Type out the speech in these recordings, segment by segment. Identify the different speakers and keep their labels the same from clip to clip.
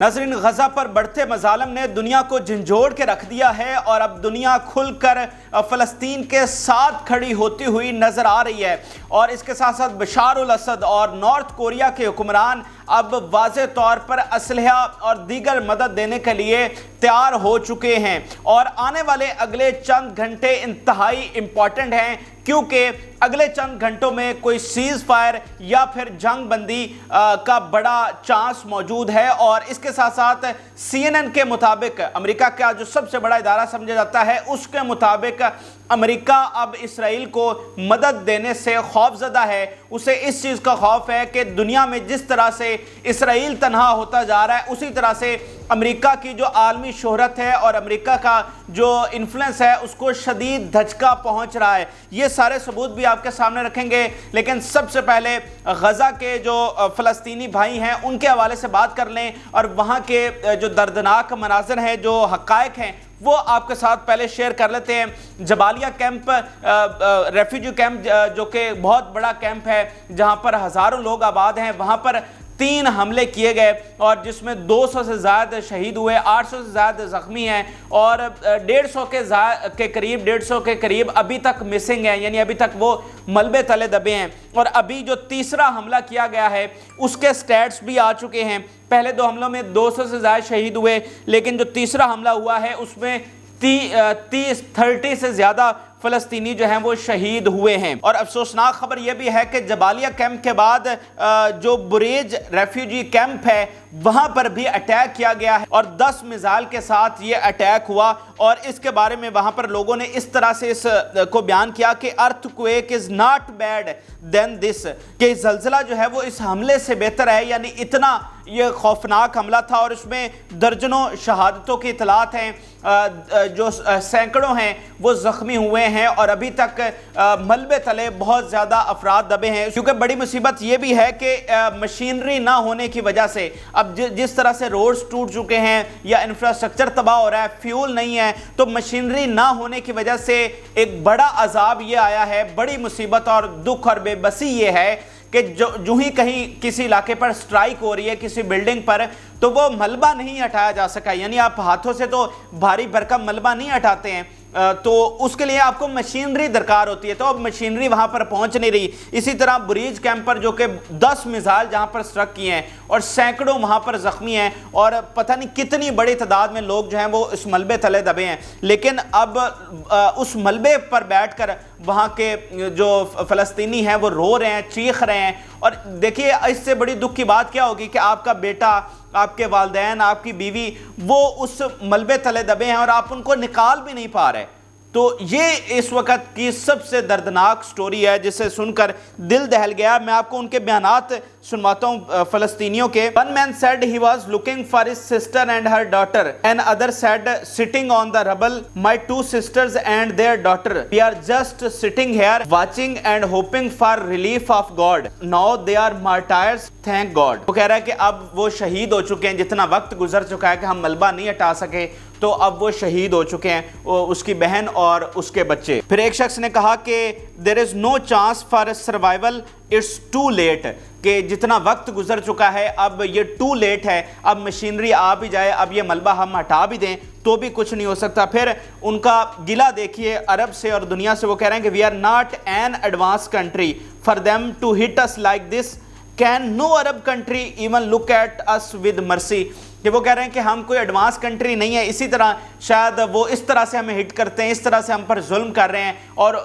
Speaker 1: नाज़रीन, गजा पर बढ़ते मज़ालिम ने दुनिया को झंझोड़ के रख दिया है और अब दुनिया खुलकर फ़लस्तीन के साथ खड़ी होती हुई नज़र आ रही है। और इसके साथ साथ बशार अल असद और नॉर्थ कोरिया के हुक्मरान अब वाज़े तौर पर असलहा और दीगर मदद देने के लिए तैयार हो चुके हैं। और आने वाले अगले चंद घंटे इंतहाई इम्पॉर्टेंट हैं, क्योंकि अगले चंद घंटों में कोई सीज़ फायर या फिर जंग बंदी का बड़ा चांस मौजूद है। और इसके साथ साथ CNN के मुताबिक, अमेरिका का जो सबसे बड़ा इदारा समझा जाता है, उसके मुताबिक अमेरिका अब इसराइल को मदद देने से खौफजदा है। उसे इस चीज़ का खौफ है कि दुनिया में जिस तरह से इसराइल तनहा होता जा रहा है, उसी तरह से अमेरिका की जो आलमी शोहरत है और अमेरिका का जो इन्फ्लुएंस है, उसको शदीद धचका पहुंच रहा है। ये सारे सबूत भी आपके सामने रखेंगे, लेकिन सबसे पहले गजा के जो फ़लस्तीनी भाई हैं उनके हवाले से बात कर लें और वहाँ के जो दर्दनाक मनाज़र हैं, जो हक़ाइक़ हैं, वो आपके साथ पहले शेयर कर लेते हैं। जबालिया कैंप, रेफ्यूजी कैंप, जो कि बहुत बड़ा कैंप है जहाँ पर हज़ारों लोग आबाद हैं, वहाँ पर 3 हमले किए गए और जिसमें 200 से ज़्यादा शहीद हुए, 800 से ज़्यादा ज़ख्मी हैं और 150 के करीब अभी तक मिसिंग हैं, यानी अभी तक वो मलबे तले दबे हैं। और अभी जो तीसरा हमला किया गया है उसके स्टैट्स भी आ चुके हैं। पहले 2 हमलों में 200 से ज़्यादा शहीद हुए, लेकिन जो तीसरा हमला हुआ है उसमें 30 से ज़्यादा फ़लस्तीनी जो हैं वो शहीद हुए हैं। और अफसोसनाक खबर यह भी है कि जबालिया कैंप के बाद जो बुरेज रेफ्यूजी कैंप है वहाँ पर भी अटैक किया गया है और 10 मिसाइल के साथ ये अटैक हुआ। और इसके बारे में वहाँ पर लोगों ने इस तरह से इस को बयान किया कि earthquake is not bad than this, कि जल्ज़ला जो है वो इस हमले से बेहतर है। यानी इतना ये खौफनाक हमला था और इसमें दर्जनों शहादतों की इतलात हैं, जो सैकड़ों हैं वो ज़ख्मी हुए हैं और अभी तक मलबे तले बहुत ज़्यादा अफराद दबे हैं। क्योंकि बड़ी मुसीबत ये भी है कि मशीनरी ना होने की वजह से अब जिस तरह से रोड्स टूट चुके हैं या इंफ्रास्ट्रक्चर तबाह हो रहा है, फ्यूल नहीं है, तो मशीनरी ना होने की वजह से एक बड़ा अजाब ये आया है, बड़ी मुसीबत और दुख और बेबसी ये है कि जो ही कहीं किसी इलाके पर स्ट्राइक हो रही है किसी बिल्डिंग पर, तो वो मलबा नहीं हटाया जा सका। यानी आप हाथों से तो भारी भरकम मलबा नहीं हटाते हैं, तो उसके लिए आपको मशीनरी दरकार होती है, तो अब मशीनरी वहाँ पर पहुँच नहीं रही। इसी तरह बुरीज कैंप पर जो कि 10 मिसाइल जहाँ पर स्ट्रक किए हैं और सैकड़ों वहाँ पर ज़ख्मी हैं और पता नहीं कितनी बड़ी तादाद में लोग जो हैं वो इस मलबे तले दबे हैं। लेकिन अब उस मलबे पर बैठकर वहाँ के जो फ़लस्तीनी हैं वो रो रहे हैं, चीख रहे हैं। और देखिए, इससे बड़ी दुख की बात क्या होगी कि आपका बेटा, आपके वालिदैन, आपकी बीवी वो उस मलबे तले दबे हैं और आप उनको निकाल भी नहीं पा रहे। तो ये इस वक्त की सबसे दर्दनाक स्टोरी है जिसे सुनकर दिल दहल गया। मैं आपको उनके बयानात सुनवाता हूँ फ़लस्तीनियों के। One man said he was looking for his sister and her daughter. Another said, sitting on the rubble, my 2 sisters and their daughter. We are just sitting here watching and hoping for relief of God. Now they are martyrs. Thank God. वो कह रहा है कि अब वो शहीद हो चुके हैं, जितना वक्त गुजर चुका है कि हम मलबा नहीं हटा सके, तो अब वो शहीद हो चुके हैं, उसकी बहन और उसके बच्चे। फिर एक शख्स ने कहा कि there is no chance for survival, it's too late, कि जितना वक्त गुजर चुका है अब ये टू लेट है, अब मशीनरी आ भी जाए, अब ये मलबा हम हटा भी दें तो भी कुछ नहीं हो सकता। फिर उनका गिला देखिए अरब से और दुनिया से। वो कह रहे हैं कि we are not an advance country for them to hit us like this, can no Arab country even look at us with mercy, कि वो कह रहे हैं कि हम कोई एडवांस कंट्री नहीं है, इसी तरह शायद वो इस तरह से हमें हिट करते हैं, इस तरह से हम पर जुल्म कर रहे हैं और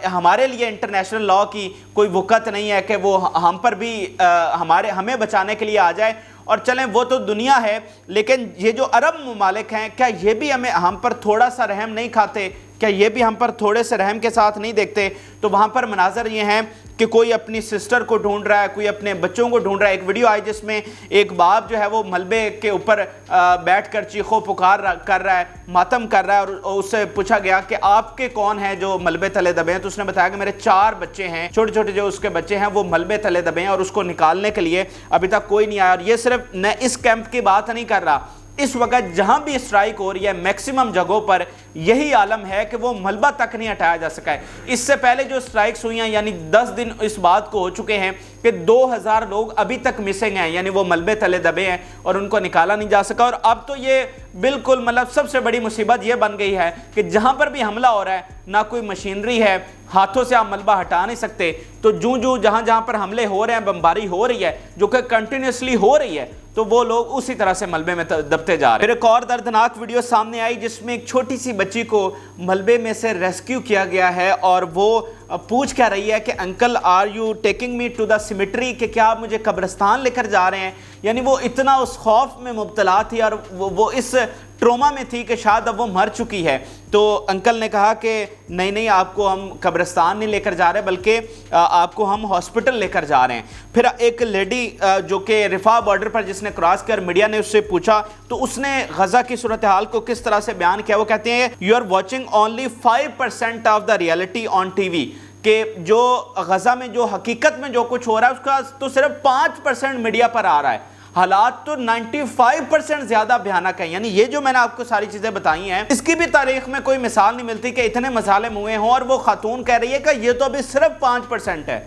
Speaker 1: हमारे लिए इंटरनेशनल लॉ की कोई वक़्त नहीं है कि वो हम पर भी हमें बचाने के लिए आ जाए। और चलें, वो तो दुनिया है, लेकिन ये जो अरब ममालिक हैं, क्या ये भी हम पर थोड़ा सा रहम नहीं खाते? क्या ये भी हम पर थोड़े से रहम के साथ नहीं देखते? तो वहाँ पर मनाजर ये हैं कि कोई अपनी सिस्टर को ढूंढ रहा है, कोई अपने बच्चों को ढूंढ रहा है। एक वीडियो आई जिसमें एक बाप जो है वो मलबे के ऊपर बैठकर चीखो पुकार कर रहा है, मातम कर रहा है, और उससे पूछा गया कि आपके कौन है जो मलबे तले दबे हैं, तो उसने बताया कि मेरे 4 बच्चे हैं, छोटे छोटे जो उसके बच्चे हैं वो मलबे तले दबे हैं और उसको निकालने के लिए अभी तक कोई नहीं आया। और ये सिर्फ मैं इस कैंप की बात नहीं कर रहा, इस वक्त जहां भी स्ट्राइक हो रही है मैक्सिमम जगहों पर यही आलम है कि वो मलबा तक नहीं हटाया जा सका है। इससे पहले जो स्ट्राइक्स हुई हैं, यानी 10 दिन इस बात को हो चुके हैं कि 2000 लोग अभी तक मिसिंग हैं, यानी वो मलबे तले दबे हैं और उनको निकाला नहीं जा सका। और अब तो ये बिल्कुल मतलब सबसे बड़ी मुसीबत ये बन गई है कि जहां पर भी हमला हो रहा है ना कोई मशीनरी है, हाथों से आप मलबा हटा नहीं सकते, तो जूं जहां पर हमले हो रहे हैं, बमबारी हो रही है जो कि कंटिन्यूसली हो रही है, तो वो लोग उसी तरह से मलबे में दबते जा रहे हैं। फिर एक और दर्दनाक वीडियो सामने आई जिसमें एक छोटी सी बच्ची को मलबे में से रेस्क्यू किया गया है और वो पूछ क्या रही है कि uncle are you taking me to the cemetery, कि क्या आप मुझे कब्रिस्तान लेकर जा रहे हैं। यानी वो इतना उस खौफ में मुब्तला थी और वो इस ट्रोमा में थी कि शायद अब वो मर चुकी है। तो अंकल ने कहा कि नहीं आपको हम कब्रिस्तान नहीं लेकर जा रहे बल्कि आपको हम हॉस्पिटल लेकर जा रहे हैं। फिर एक लेडी जो कि रिफा बॉर्डर पर जिसने क्रॉस किया, मिडिया ने उससे पूछा तो उसने गजा की सूरत हाल को किस तरह से बयान किया। वो कहते हैं you are watching only 5% of the reality on TV, कि जो गजा में जो हकीकत में जो कुछ हो रहा है उसका तो सिर्फ 5% मीडिया पर आ रहा है, हालात तो 95% ज्यादा भयानक है। यानी ये जो मैंने आपको सारी चीजें बताई हैं इसकी भी तारीख में कोई मिसाल नहीं मिलती कि इतने मजालिम हुए हों और वो खातून कह रही है कि ये तो अभी सिर्फ 5% है,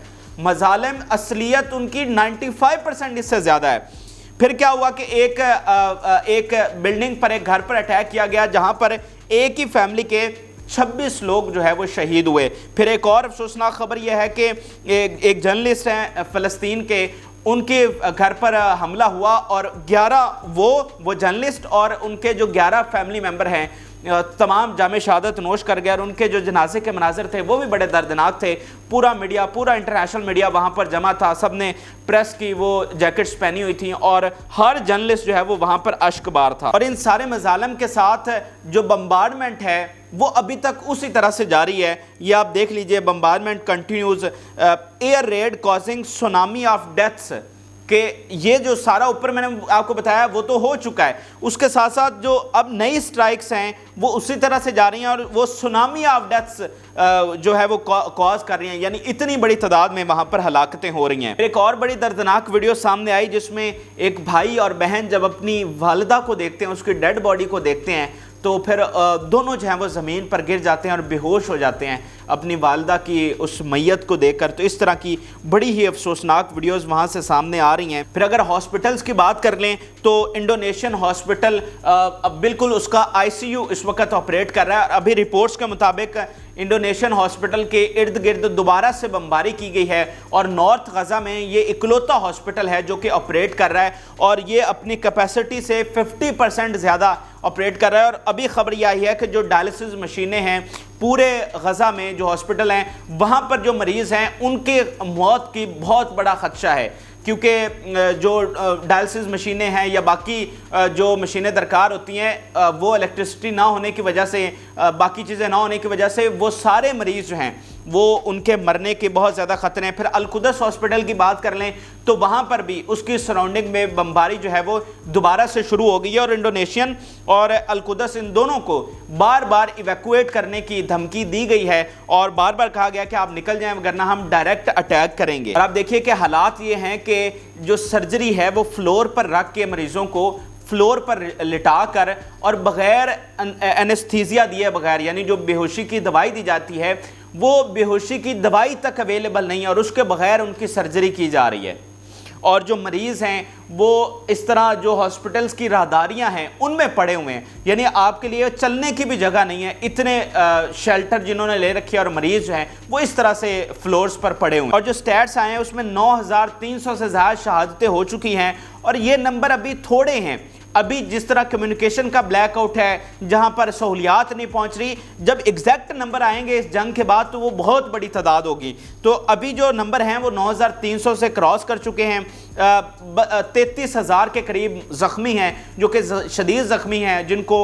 Speaker 1: मजालिम असलियत उनकी 95% इससे ज्यादा है। फिर क्या हुआ कि एक बिल्डिंग पर, एक घर पर अटैक किया गया जहां पर एक ही फैमिली के 26 लोग जो है वो शहीद हुए। फिर एक और अफसोसनाक खबर यह है कि एक जर्नलिस्ट हैं फ़लस्तीन के, उनके घर पर हमला हुआ और 11 वो जर्नलिस्ट और उनके जो 11 फैमिली मेंबर हैं तमाम जामे शहादत नोश कर गए और उनके जो जनाजे के मनाज़र थे वो भी बड़े दर्दनाक थे। पूरा मीडिया, पूरा इंटरनेशनल मीडिया वहाँ पर जमा था, सब ने प्रेस की वो जैकेट्स पहनी हुई थी और हर जर्नलिस्ट जो है वो वहाँ पर अश्कबार था। और इन सारे मजालम के साथ जो बम्बार्डमेंट है वो अभी तक उसी तरह से जारी है। ये आप देख लीजिए, bombardment continues, air red causing tsunami of deaths, कि ये जो सारा ऊपर मैंने आपको बताया वो तो हो चुका है, उसके साथ साथ जो अब नई स्ट्राइक्स हैं वो उसी तरह से जा रही हैं और वो सुनामी ऑफ डेथ्स जो है वो कॉज कर रही हैं, यानी इतनी बड़ी तादाद में वहाँ पर हलाकतें हो रही हैं। एक और बड़ी दर्दनाक वीडियो सामने आई जिसमें एक भाई और बहन जब अपनी वालिदा को देखते हैं, उसकी डेड बॉडी को देखते हैं, तो फिर दोनों जो हैं वो ज़मीन पर गिर जाते हैं और बेहोश हो जाते हैं अपनी वालिदा की उस मैयत को देखकर। तो इस तरह की बड़ी ही अफसोसनाक वीडियोस वहाँ से सामने आ रही हैं। फिर अगर हॉस्पिटल्स की बात कर लें तो इंडोनेशियन हॉस्पिटल अब बिल्कुल उसका आईसीयू इस वक्त ऑपरेट कर रहा है। अभी रिपोर्ट्स के मुताबिक इंडोनेशियन हॉस्पिटल के इर्द गिर्द दोबारा से बमबारी की गई है और नॉर्थ गजा में ये इकलौता हॉस्पिटल है जो कि ऑपरेट कर रहा है और ये अपनी कैपेसिटी से 50% ज़्यादा ऑपरेट कर रहा है। और अभी खबर यह आई है कि जो डायलिसिस मशीनें हैं पूरे गजा में, जो हॉस्पिटल हैं वहाँ पर जो मरीज़ हैं उनके मौत की बहुत बड़ा खदशा है, क्योंकि जो डायलिसिस मशीनें हैं या बाकी जो मशीनें दरकार होती हैं वो इलेक्ट्रिसिटी ना होने की वजह से, बाकी चीज़ें ना होने की वजह से वो सारे मरीज़ जो हैं वो उनके मरने के बहुत ज़्यादा ख़तरे हैं। फिर अलकुदस हॉस्पिटल की बात कर लें तो वहाँ पर भी उसकी सराउंडिंग में बमबारी जो है वो दोबारा से शुरू हो गई है और इंडोनेशियन और अलकुदस इन दोनों को बार बार इवैक्यूएट करने की धमकी दी गई है और बार बार कहा गया कि आप निकल जाएं वरना हम डायरेक्ट अटैक करेंगे। और आप देखिए कि हालात ये हैं कि जो सर्जरी है वो फ्लोर पर रख के मरीज़ों को फ्लोर पर लिटा कर और बग़ैर एनेस्थीसिया दिए बगैर, यानी जो बेहोशी की दवाई दी जाती है वो बेहोशी की दवाई तक अवेलेबल नहीं है और उसके बगैर उनकी सर्जरी की जा रही है। और जो मरीज़ हैं वो इस तरह जो हॉस्पिटल्स की राहदारियां हैं उनमें पड़े हुए हैं, यानी आपके लिए चलने की भी जगह नहीं है, इतने शेल्टर जिन्होंने ले रखे हैं और मरीज़ जो हैं वो इस तरह से फ्लोर्स पर पड़े हुए हैं। और जो स्टैट्स आए हैं उसमें 9300 से ज़्यादा शहादतें हो चुकी हैं और ये नंबर अभी थोड़े हैं। अभी जिस तरह कम्युनिकेशन का ब्लैकआउट है, जहां पर सहूलियात नहीं पहुंच रही, जब एग्जैक्ट नंबर आएंगे इस जंग के बाद तो वो बहुत बड़ी तादाद होगी। तो अभी जो नंबर हैं वो 9300 से क्रॉस कर चुके हैं। 33,000 के करीब ज़ख्मी हैं जो कि शदीद ज़ख्मी हैं, जिनको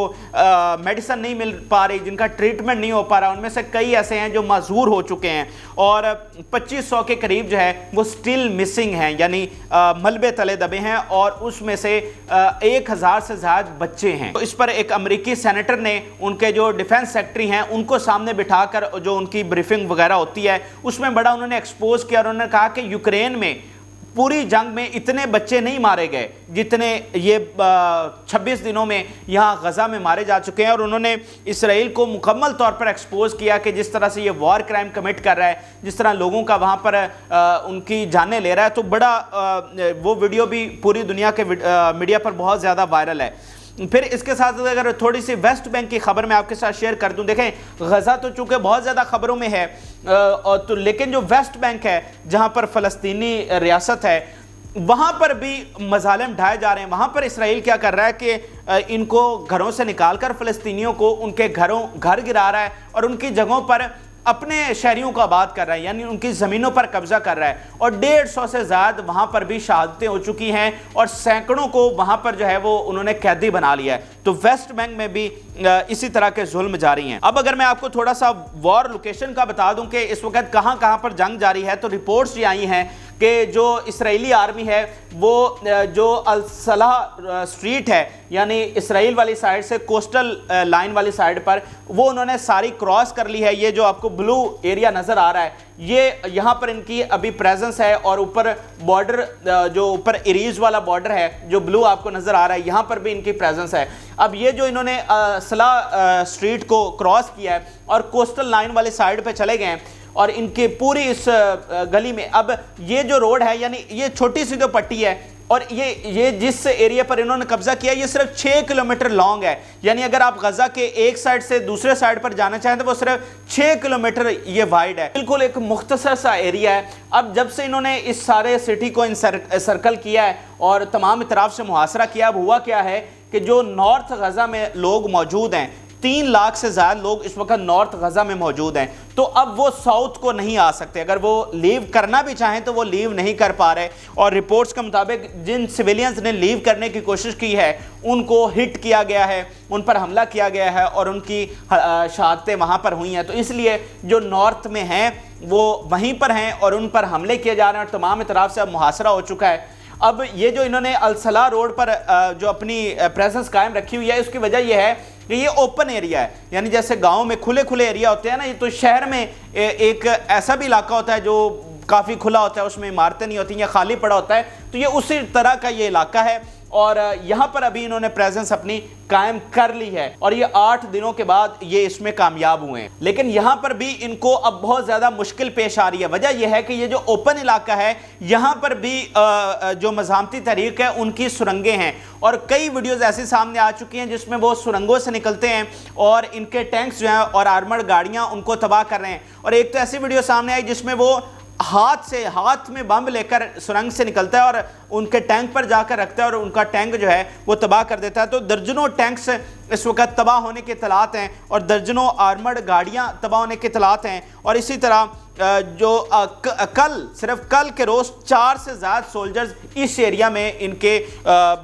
Speaker 1: मेडिसिन नहीं मिल पा रही, जिनका ट्रीटमेंट नहीं हो पा रहा। उनमें से कई ऐसे हैं जो माजूर हो चुके हैं और 2500 के करीब जो है वो स्टिल मिसिंग हैं, यानी मलबे तले दबे हैं और उसमें से 1000 से ज़्यादा बच्चे हैं। तो इस पर एक अमेरिकी सेनेटर ने उनके जो डिफेंस सेक्रेटरी हैं उनको सामने बिठाकर जो उनकी ब्रीफिंग वगैरह होती है उसमें बड़ा उन्होंने एक्सपोज किया और उन्होंने कहा कि यूक्रेन में पूरी जंग में इतने बच्चे नहीं मारे गए जितने ये 26 दिनों में यहाँ गज़ा में मारे जा चुके हैं। और उन्होंने इसराइल को मुकम्मल तौर पर एक्सपोज किया कि जिस तरह से ये वॉर क्राइम कमिट कर रहा है, जिस तरह लोगों का वहाँ पर उनकी जानें ले रहा है। तो बड़ा वो वीडियो भी पूरी दुनिया के मीडिया पर बहुत ज़्यादा वायरल है। फिर इसके साथ अगर थोड़ी सी वेस्ट बैंक की खबर मैं आपके साथ शेयर कर दूं, देखें गज़ा तो चूँकि बहुत ज़्यादा खबरों में है तो लेकिन जो वेस्ट बैंक है जहाँ पर फ़लस्तीनी रियासत है वहाँ पर भी मज़ालिम ढाए जा रहे हैं। वहाँ पर इसराइल क्या कर रहा है कि इनको घरों से निकाल कर फ़लस्तीनियों को उनके घर गिरा रहा है और उनकी जगहों पर अपने शहरियों को आबाद कर रहा है, यानी उनकी ज़मीनों पर कब्जा कर रहा है। और 150 से ज़्यादा वहाँ पर भी शहादतें हो चुकी हैं और सैकड़ों को वहाँ पर जो है वो उन्होंने कैदी बना लिया है। तो वेस्ट बैंक में भी इसी तरह के जुल्म जारी हैं। अब अगर मैं आपको थोड़ा सा वॉर लोकेशन का बता दूं कि इस वक्त कहाँ कहाँ पर जंग जारी है, तो रिपोर्ट्स ये आई हैं कि जो इसराइली आर्मी है वो जो अल सलाह स्ट्रीट है, यानी इसराइल वाली साइड से कोस्टल लाइन वाली साइड पर, वो उन्होंने सारी क्रॉस कर ली है। ये जो आपको ब्लू एरिया नज़र आ रहा है ये यहाँ पर इनकी अभी प्रेजेंस है। और ऊपर बॉर्डर जो ऊपर इरीज वाला बॉर्डर है जो ब्लू आपको नज़र आ रहा है, यहाँ पर भी इनकी प्रेजेंस है। अब ये जो इन्होंने सलाह स्ट्रीट को क्रॉस किया है और कोस्टल लाइन वाली साइड पे चले गए हैं और इनके पूरी इस गली में, अब ये जो रोड है यानी ये छोटी सी जो पट्टी है और ये जिस एरिया पर इन्होंने कब्जा किया ये सिर्फ 6 किलोमीटर लॉन्ग है। यानी अगर आप गजा के एक साइड से दूसरे साइड पर जाना चाहें तो वो सिर्फ 6 किलोमीटर ये वाइड है, बिल्कुल एक मुख्तसर सा एरिया है। अब जब से इन्होंने इस सारे सिटी को सर्कल किया है और तमाम इतराफ से मुहासरा किया, अब हुआ क्या है कि जो नॉर्थ गजा में लोग मौजूद हैं, 3 लाख से ज़्यादा लोग इस वक्त नॉर्थ गजा में मौजूद हैं, तो अब वो साउथ को नहीं आ सकते। अगर वो लीव करना भी चाहें तो वो लीव नहीं कर पा रहे। और रिपोर्ट्स के मुताबिक जिन सिविलियंस ने लीव करने की कोशिश की है उनको हिट किया गया है, उन पर हमला किया गया है और उनकी शहादतें वहाँ पर हुई हैं। तो इसलिए जो नॉर्थ में हैं वो वहीं पर हैं और उन पर हमले किए जा रहे हैं और तमाम तरफ से अब मुहासरा हो चुका है। अब ये जो इन्होंने अल सलाह रोड पर जो अपनी प्रेजेंस कायम रखी हुई है उसकी वजह यह है कि ये ओपन एरिया है, यानी जैसे गांव में खुले खुले एरिया होते हैं ना, ये तो शहर में एक ऐसा भी इलाका होता है जो काफ़ी खुला होता है, उसमें इमारतें नहीं होती या खाली पड़ा होता है, तो ये उसी तरह का ये इलाका है। और यहाँ पर अभी इन्होंने प्रेजेंस अपनी कायम कर ली है और ये 8 दिनों के बाद ये इसमें कामयाब हुए हैं। लेकिन यहाँ पर भी इनको अब बहुत ज़्यादा मुश्किल पेश आ रही है। वजह यह है कि ये जो ओपन इलाका है यहाँ पर भी जो मज़ामती तहरीक है उनकी सुरंगें हैं और कई वीडियोज़ ऐसी सामने आ चुकी हैं जिसमें वो सुरंगों से निकलते हैं और इनके टैंक्स जो हैं और आर्मर्ड गाड़ियाँ उनको तबाह कर रहे हैं। और एक तो ऐसी वीडियो सामने आई जिसमें वो हाथ में बम लेकर सुरंग से निकलता है और उनके टैंक पर जाकर रखता है और उनका टैंक जो है वो तबाह कर देता है। तो दर्जनों टैंक्स इस वक्त तबाह होने के इत्तलात हैं और दर्जनों आर्मर्ड गाड़ियां तबाह होने के इत्तलात हैं। और इसी तरह जो सिर्फ कल के रोज़ 4 से ज़्यादा सोल्जर्स इस एरिया में इनके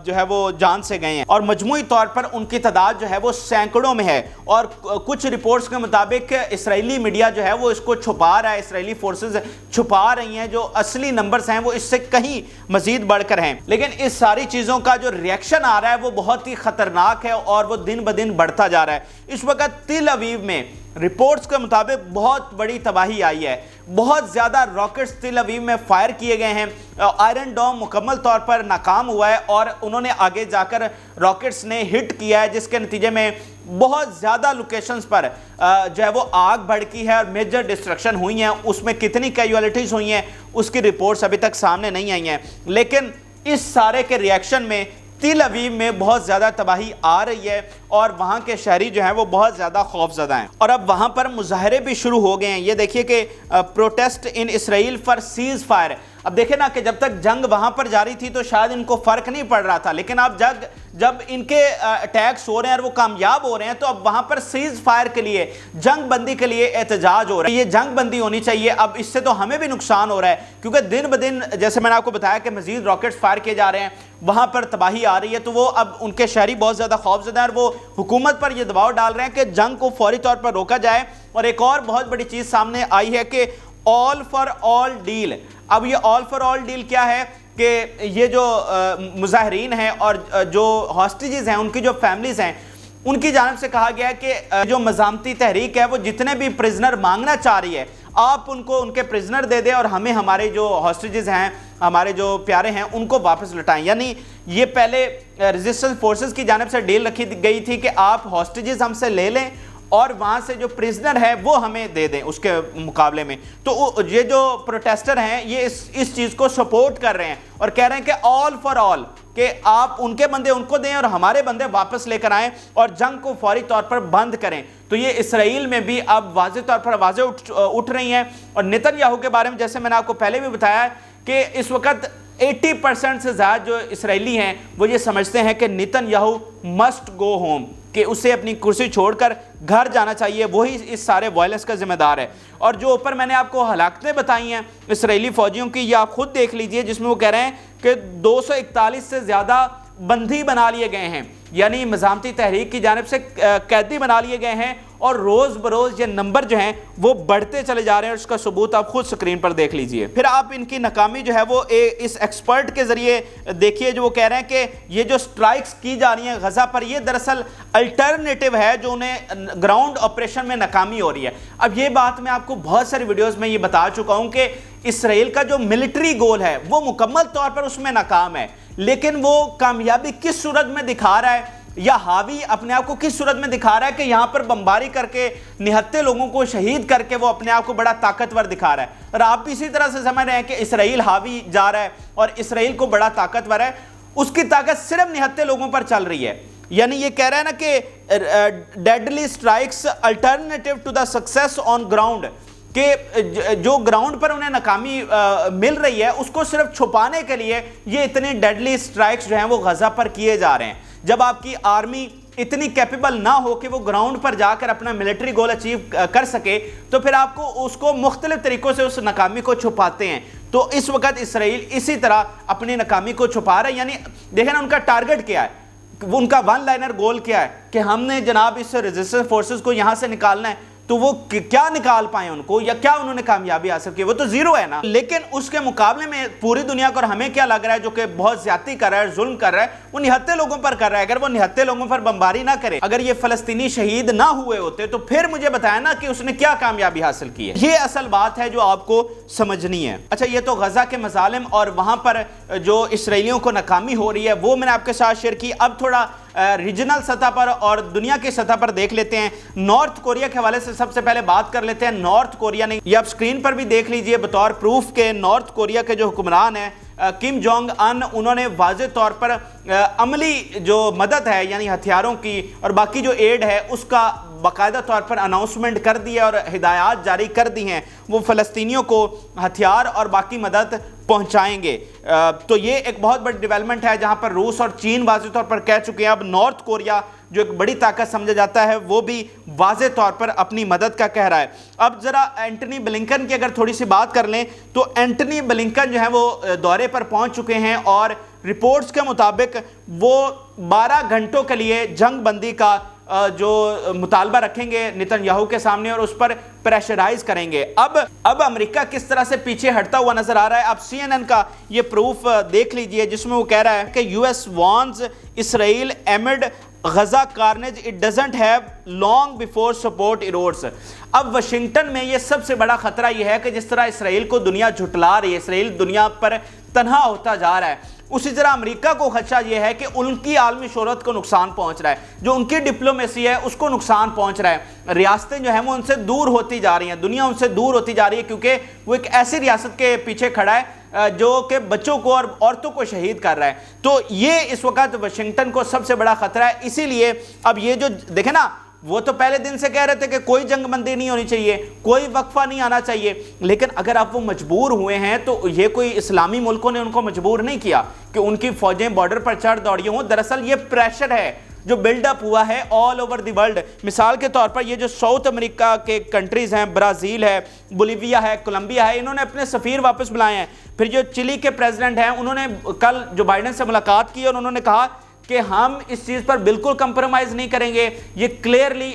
Speaker 1: जो है वो जान से गए हैं और मजमूई तौर पर उनकी तादाद जो है वो सैकड़ों में है। और कुछ रिपोर्ट्स के मुताबिक इसराइली मीडिया जो है वो इसको छुपा रहा है, इसराइली फोर्सेस छुपा रही हैं, जो असली नंबर्स हैं वो इससे कहीं मजीद बढ़कर हैं। लेकिन इस सारी चीज़ों का जो रिएक्शन आ रहा है वो बहुत ही ख़तरनाक है और वो दिन ब दिन बढ़ता जा रहा है। इस वक्त तिल अवीव में रिपोर्ट्स के मुताबिक बहुत बड़ी तबाही आई है, बहुत ज़्यादा रॉकेट्स तिल अवीव में फायर किए गए हैं। आयरन डोम मुकम्मल तौर पर नाकाम हुआ है और उन्होंने आगे जाकर रॉकेट्स ने हिट किया है, जिसके नतीजे में बहुत ज़्यादा लोकेशंस पर जो है वो आग भड़की है और मेजर डिस्ट्रक्शन हुई हैं। उसमें कितनी कैजुअलिटीज़ हुई हैं उसकी रिपोर्ट्स अभी तक सामने नहीं आई हैं। लेकिन इस सारे के रिएक्शन में तिल अवीव में बहुत ज़्यादा तबाही आ रही है और वहाँ के शहरी जो हैं वो बहुत ज़्यादा खौफज़दा हैं और अब वहाँ पर मुजाहरे भी शुरू हो गए हैं। ये देखिए कि protest in Israel for seize fire. अब देखें ना कि जब तक जंग वहाँ पर जारी थी तो शायद इनको फ़र्क नहीं पड़ रहा था, लेकिन अब जब इनके अटैक्स हो रहे हैं और वो कामयाब हो रहे हैं तो अब वहाँ पर सीज़ फायर के लिए, जंग बंदी के लिए एहतजाज हो रहा है। ये जंग बंदी होनी चाहिए। अब इससे तो हमें भी नुकसान हो रहा है क्योंकि दिन ब दिन जैसे मैंने आपको बताया कि मज़ीद रॉकेट्स फायर किए जा रहे हैं, वहाँ पर तबाही आ रही है। तो वो अब उनके शहरी बहुत ज़्यादा खौफज़दा हैं और वो हुकूमत पर ये दबाव डाल रहे हैं कि जंग को फौरी तौर पर रोका जाए। और एक और बहुत बड़ी चीज़ सामने आई है कि ऑल फॉर ऑल डील। अब ये ऑल फॉर ऑल डील क्या है कि ये जो मुजाहिरीन हैं और जो हॉस्टेजेस हैं उनकी जो फैमिलीज़ हैं उनकी जानिब से कहा गया है कि जो मज़ामती तहरीक है वो जितने भी प्रिजनर मांगना चाह रही है आप उनको उनके प्रिजनर दे दें और हमें हमारे जो हॉस्टेजेस हैं ہمارے جو پیارے ہیں ان کو واپس لٹائیں. یعنی یہ پہلے ریزسٹنس فورسز کی جانب سے ڈیل رکھی گئی تھی کہ آپ ہاسٹیجز ہم سے لے لیں اور وہاں سے جو پریزنر ہے وہ ہمیں دے دیں اس کے مقابلے میں. تو یہ جو پروٹیسٹر ہیں یہ اس چیز کو سپورٹ کر رہے ہیں اور کہہ رہے ہیں کہ آل فار آل، کہ آپ ان کے بندے ان کو دیں اور ہمارے بندے واپس لے کر آئیں اور جنگ کو فوری طور پر بند کریں. تو یہ اسرائیل میں بھی اب واضح طور پر آوازیں اٹھ رہی ہیں. اور نیتن یاہو کے بارے میں جیسے میں نے آپ کو پہلے بھی بتایا ہے کہ اس وقت 80% سے زیادہ جو اسرائیلی ہیں وہ یہ سمجھتے ہیں کہ Nitin Yahoo must go home, کہ اسے اپنی کرسی چھوڑ کر گھر جانا چاہیے، وہی اس سارے وائلنس کا ذمہ دار ہے. اور جو اوپر میں نے آپ کو ہلاکتیں بتائی ہیں اسرائیلی فوجیوں کی، یہ آپ خود دیکھ لیجئے، جس میں وہ کہہ رہے ہیں کہ 241 سے زیادہ بندی بنا لیے گئے ہیں، یعنی مزاحمتی تحریک کی جانب سے قیدی بنا لیے گئے ہیں، اور روز بروز یہ نمبر جو ہیں وہ بڑھتے چلے جا رہے ہیں. اور اس کا ثبوت آپ خود سکرین پر دیکھ لیجئے. پھر آپ ان کی ناکامی جو ہے وہ اس ایکسپرٹ کے ذریعے دیکھیے، جو وہ کہہ رہے ہیں کہ یہ جو سٹرائکس کی جا رہی ہیں غزہ پر، یہ دراصل الٹرنیٹو ہے جو انہیں گراؤنڈ آپریشن میں ناکامی ہو رہی ہے. اب یہ بات میں آپ کو بہت ساری ویڈیوز میں یہ بتا چکا ہوں کہ اسرائیل کا جو ملٹری گول ہے وہ مکمل طور پر اس میں ناکام ہے، لیکن وہ کامیابی کس صورت میں دکھا رہا ہے، یا حاوی اپنے آپ کو کس صورت میں دکھا رہا ہے کہ یہاں پر بمباری کر کے نہتے لوگوں کو شہید کر کے وہ اپنے آپ کو بڑا طاقتور دکھا رہا ہے. اور آپ بھی اسی طرح سے سمجھ رہے ہیں کہ اسرائیل حاوی جا رہا ہے اور اسرائیل کو بڑا طاقتور ہے. اس کی طاقت صرف نہتے لوگوں پر چل رہی ہے. یعنی یہ کہہ رہا ہے نا کہ deadly strikes alternative to the success on ground, کہ جو گراؤنڈ پر انہیں ناکامی مل رہی ہے اس کو صرف چھپانے کے لیے یہ اتنے ڈیڈلی سٹرائکس جو ہیں وہ غزہ پر کیے جا رہے ہیں. جب آپ کی آرمی اتنی کیپیبل نہ ہو کہ وہ گراؤنڈ پر جا کر اپنا ملٹری گول اچیو کر سکے، تو پھر آپ کو اس کو مختلف طریقوں سے اس ناکامی کو چھپاتے ہیں. تو اس وقت اسرائیل اسی طرح اپنی ناکامی کو چھپا رہا ہے. یعنی دیکھیں نا ان کا ٹارگٹ کیا ہے، ان کا ون لائنر گول کیا ہے کہ ہم نے جناب اس ریزسٹنس فورسز کو یہاں سے نکالنا ہے. تو وہ کیا نکال پائیں ان کو، یا کیا انہوں نے کامیابی حاصل کی؟ وہ تو زیرو ہے نا. لیکن اس کے مقابلے میں پوری دنیا کو، اور ہمیں کیا لگ رہا ہے جو کہ بہت زیادتی کر رہا ہے، ظلم کر رہا ہے، وہ نہتے لوگوں پر کر رہا ہے. اگر وہ نہتے لوگوں پر بمباری نہ کرے، اگر یہ فلسطینی شہید نہ ہوئے ہوتے، تو پھر مجھے بتایا نا کہ اس نے کیا کامیابی حاصل کی ہے. یہ اصل بات ہے جو آپ کو سمجھنی ہے. اچھا، یہ تو غزہ کے مظالم اور وہاں پر جو اسرائیلیوں کو ناکامی ہو رہی ہے وہ میں نے آپ کے ساتھ شیئر کی. اب تھوڑا ریجنل سطح پر اور دنیا کی سطح پر دیکھ لیتے ہیں. نارتھ کوریا کے حوالے سے سب سے پہلے بات کر لیتے ہیں. نارتھ کوریا نے، یہ آپ سکرین پر بھی دیکھ لیجئے بطور پروف کے، نارتھ کوریا کے جو حکمران ہیں کم جونگ ان، انہوں نے واضح طور پر عملی جو مدد ہے یعنی ہتھیاروں کی اور باقی جو ایڈ ہے اس کا باقاعدہ طور پر اناؤنسمنٹ کر دی ہے اور ہدایات جاری کر دی ہیں، وہ فلسطینیوں کو ہتھیار اور باقی مدد پہنچائیں گے. تو یہ ایک بہت بڑی ڈیولپمنٹ ہے جہاں پر روس اور چین واضح طور پر کہہ چکے ہیں. اب نارتھ کوریا جو ایک بڑی طاقت سمجھا جاتا ہے وہ بھی واضح طور پر اپنی مدد کا کہہ رہا ہے. اب ذرا اینٹنی بلنکن کی اگر تھوڑی سی بات کر لیں تو اینٹنی بلنکن جو ہے وہ دورے پر پہنچ چکے ہیں اور رپورٹس کے مطابق وہ 12 گھنٹوں کے لیے جنگ بندی کا جو مطالبہ رکھیں گے نیتن یاہو کے سامنے اور اس پر پریشرائز کریں گے. اب امریکہ کس طرح سے پیچھے ہٹتا ہوا نظر آ رہا ہے. اب CNN کا یہ پروف دیکھ لیجئے جس میں وہ کہہ رہا ہے کہ US warns Israel amid Gaza carnage it doesn't have long before support erodes. اب واشنگٹن میں یہ سب سے بڑا خطرہ یہ ہے کہ جس طرح اسرائیل کو دنیا جھٹلا رہی ہے، اسرائیل دنیا پر تنہا ہوتا جا رہا ہے، اسی طرح امریکہ کو خدشہ یہ ہے کہ ان کی عالمی شہرت کو نقصان پہنچ رہا ہے، جو ان کی ڈپلومیسی ہے اس کو نقصان پہنچ رہا ہے. ریاستیں جو ہیں وہ ان سے دور ہوتی جا رہی ہیں، دنیا ان سے دور ہوتی جا رہی ہے، کیونکہ وہ ایک ایسی ریاست کے پیچھے کھڑا ہے جو کہ بچوں کو اور عورتوں کو شہید کر رہا ہے. تو یہ اس وقت واشنگٹن کو سب سے بڑا خطرہ ہے. اسی لیے اب یہ جو دیکھیں نا، وہ تو پہلے دن سے کہہ رہے تھے کہ کوئی جنگ بندی نہیں ہونی چاہیے، کوئی وقفہ نہیں آنا چاہیے، لیکن اگر آپ وہ مجبور ہوئے ہیں تو یہ کوئی اسلامی ملکوں نے ان کو مجبور نہیں کیا کہ ان کی فوجیں بارڈر پر چڑھ دوڑی ہوں. دراصل یہ پریشر ہے جو بلڈ اپ ہوا ہے آل اوور دی ورلڈ. مثال کے طور پر یہ جو ساؤتھ امریکہ کے کنٹریز ہیں، برازیل ہے، بولیویا ہے، کولمبیا ہے، انہوں نے اپنے سفیر واپس بلائے ہیں. پھر جو چلی کے پریزیڈنٹ ہیں انہوں نے کل جو بائیڈن سے ملاقات کی اور انہوں نے کہا کہ ہم اس چیز پر بالکل کمپرومائز نہیں کریں گے، یہ کلیئرلی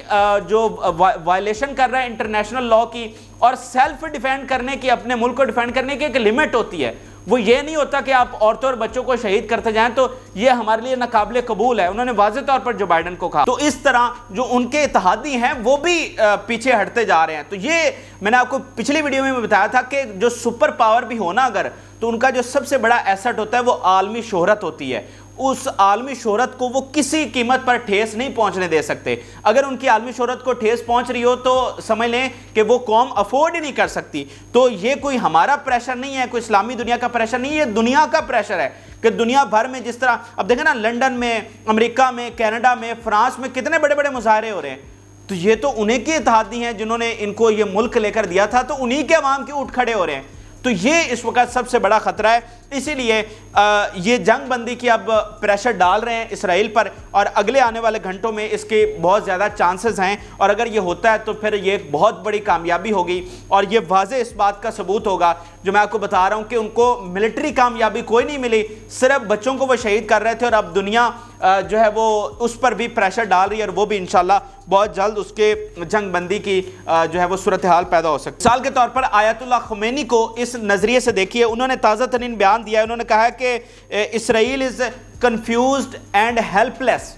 Speaker 1: جو وائلیشن کر رہا ہے انٹرنیشنل لاء کی، اور سیلف ڈیفینڈ کرنے کی، اپنے ملک کو ڈیفینڈ کرنے کی ایک لمٹ ہوتی ہے، وہ یہ نہیں ہوتا کہ آپ عورتوں اور بچوں کو شہید کرتے جائیں تو یہ ہمارے لیے ناقابل قبول ہے. انہوں نے واضح طور پر جو بائیڈن کو کہا. تو اس طرح جو ان کے اتحادی ہیں وہ بھی پیچھے ہٹتے جا رہے ہیں. تو یہ میں نے آپ کو پچھلی ویڈیو میں بتایا تھا کہ جو سپر پاور بھی ہونا اگر, تو ان کا جو سب سے بڑا ایسٹ ہوتا ہے وہ عالمی شہرت ہوتی ہے. اس عالمی شہرت کو وہ کسی قیمت پر ٹھیس نہیں پہنچنے دے سکتے. اگر ان کی عالمی شہرت کو ٹھیس پہنچ رہی ہو تو سمجھ لیں کہ وہ قوم افورڈ ہی نہیں کر سکتی. تو یہ کوئی ہمارا پریشر نہیں ہے, کوئی اسلامی دنیا کا پریشر نہیں ہے, یہ دنیا کا پریشر ہے کہ دنیا بھر میں جس طرح اب دیکھیں نا, لنڈن میں, امریکہ میں, کینیڈا میں, فرانس میں کتنے بڑے بڑے مظاہرے ہو رہے ہیں. تو یہ تو انہیں کے اتحادی ہیں جنہوں نے ان کو یہ ملک لے کر دیا تھا, تو انہی کے عوام کے اٹھ کھڑے ہو رہے ہیں. تو یہ اس وقت سب سے بڑا خطرہ ہے. اسی لیے یہ جنگ بندی کی اب پریشر ڈال رہے ہیں اسرائیل پر, اور اگلے آنے والے گھنٹوں میں اس کے بہت زیادہ چانسز ہیں. اور اگر یہ ہوتا ہے تو پھر یہ ایک بہت بڑی کامیابی ہوگی, اور یہ واضح اس بات کا ثبوت ہوگا جو میں آپ کو بتا رہا ہوں کہ ان کو ملٹری کامیابی کوئی نہیں ملی, صرف بچوں کو وہ شہید کر رہے تھے. اور اب دنیا جو ہے وہ اس پر بھی پریشر ڈال رہی ہے, اور وہ بھی انشاءاللہ بہت جلد اس کے جنگ بندی کی جو ہے وہ صورتحال پیدا ہو سکتی ہے. مثال کے طور پر آیت اللہ خمینی کو اس نظریے سے دیکھیے, انہوں نے تازہ ترین بیان دیا ہے. انہوں نے کہا کہ اسرائیل از کنفیوزڈ اینڈ ہیلپ لیس,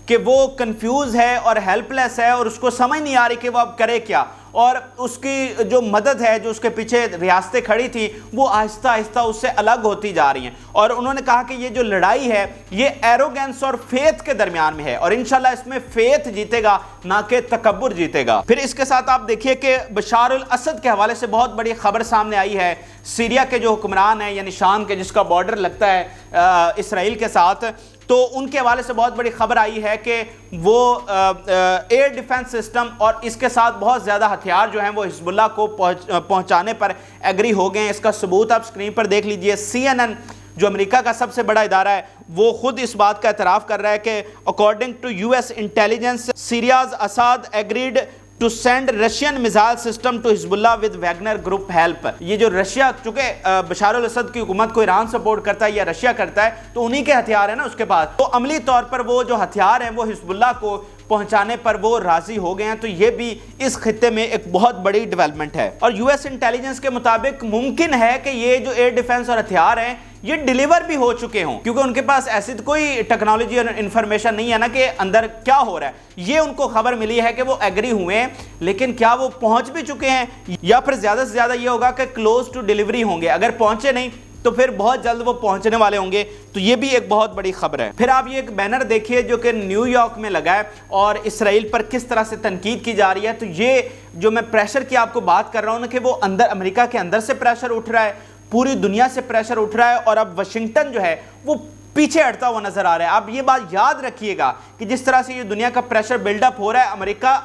Speaker 1: کہ وہ کنفیوز ہے اور ہیلپ لیس ہے, اور اس کو سمجھ نہیں آ رہی کہ وہ اب کرے کیا. اور اس کی جو مدد ہے, جو اس کے پیچھے ریاستیں کھڑی تھی, وہ آہستہ آہستہ اس سے الگ ہوتی جا رہی ہیں. اور انہوں نے کہا کہ یہ جو لڑائی ہے یہ ایروگنس اور فیتھ کے درمیان میں ہے, اور انشاءاللہ اس میں فیتھ جیتے گا نہ کہ تکبر جیتے گا. پھر اس کے ساتھ آپ دیکھیے کہ بشار الاسد کے حوالے سے بہت بڑی خبر سامنے آئی ہے. سیریا کے جو حکمران ہیں, یعنی شام کے, جس کا بارڈر لگتا ہے اسرائیل کے ساتھ, تو ان کے حوالے سے بہت بڑی خبر آئی ہے کہ وہ ایئر ڈیفنس سسٹم اور اس کے ساتھ بہت زیادہ ہتھیار جو ہیں وہ حزب اللہ کو پہنچانے پر ایگری ہو گئے ہیں. اس کا ثبوت آپ سکرین پر دیکھ لیجئے. CNN جو امریکہ کا سب سے بڑا ادارہ ہے, وہ خود اس بات کا اعتراف کر رہا ہے کہ according to US intelligence, Syria's Assad agreed to send Russian missile system to Hezbollah with Wagner group help. یہ جو رشیا, چونکہ بشار الاسد کی حکومت کو ایران سپورٹ کرتا ہے یا رشیا کرتا ہے, تو انہی کے ہتھیار ہیں نا اس کے پاس, تو عملی طور پر وہ جو ہتھیار ہیں وہ حزب اللہ کو پہنچانے پر وہ راضی ہو گئے ہیں. تو یہ بھی اس خطے میں ایک بہت بڑی ڈیولپمنٹ ہے. اور US انٹیلیجنس کے مطابق ممکن ہے کہ یہ جو ایئر ڈیفنس اور ہتھیار ہیں یہ ڈیلیور بھی ہو چکے ہوں, کیونکہ ان کے پاس ایسی کوئی ٹیکنالوجی اور انفارمیشن نہیں ہے نا کہ اندر کیا ہو رہا ہے. یہ ان کو خبر ملی ہے کہ وہ ایگری ہوئے ہیں, لیکن کیا وہ پہنچ بھی چکے ہیں, یا پھر زیادہ سے زیادہ یہ ہوگا کہ کلوز ٹو ڈیلیوری ہوں گے. اگر پہنچے نہیں تو پھر بہت جلد وہ پہنچنے والے ہوں گے. تو یہ بھی ایک بہت بڑی خبر ہے. پھر آپ یہ ایک بینر دیکھیے جو کہ نیو یارک میں لگا ہے, اور اسرائیل پر کس طرح سے تنقید کی جا رہی ہے. تو یہ جو میں پریشر کی آپ کو بات کر رہا ہوں نا, کہ وہ اندر امریکہ کے اندر سے پریشر اٹھ رہا ہے, پوری دنیا سے پریشر اٹھ رہا ہے, اور اب واشنگٹن جو ہے وہ پیچھے ہٹتا ہوا نظر آ رہا ہے. آپ یہ بات یاد رکھیے گا کہ جس طرح سے یہ دنیا کا پریشر بلڈ اپ ہو رہا ہے, امریکہ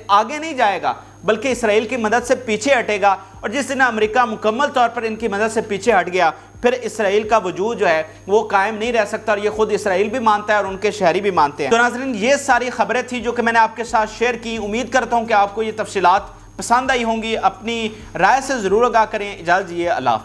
Speaker 1: آگے نہیں جائے گا بلکہ اسرائیل کی مدد سے پیچھے ہٹے گا. اور جس دن امریکہ مکمل طور پر ان کی مدد سے پیچھے ہٹ گیا, پھر اسرائیل کا وجود جو ہے وہ قائم نہیں رہ سکتا, اور یہ خود اسرائیل بھی مانتا ہے اور ان کے شہری بھی مانتے ہیں. تو ناظرین, یہ ساری خبریں تھیں جو کہ میں نے آپ کے ساتھ شیئر کی. امید کرتا ہوں کہ آپ کو یہ تفصیلات پسند آئی ہوں گی. اپنی رائے سے ضرور آگاہ کریں. اجازت دیجیے, اللہ حافظ.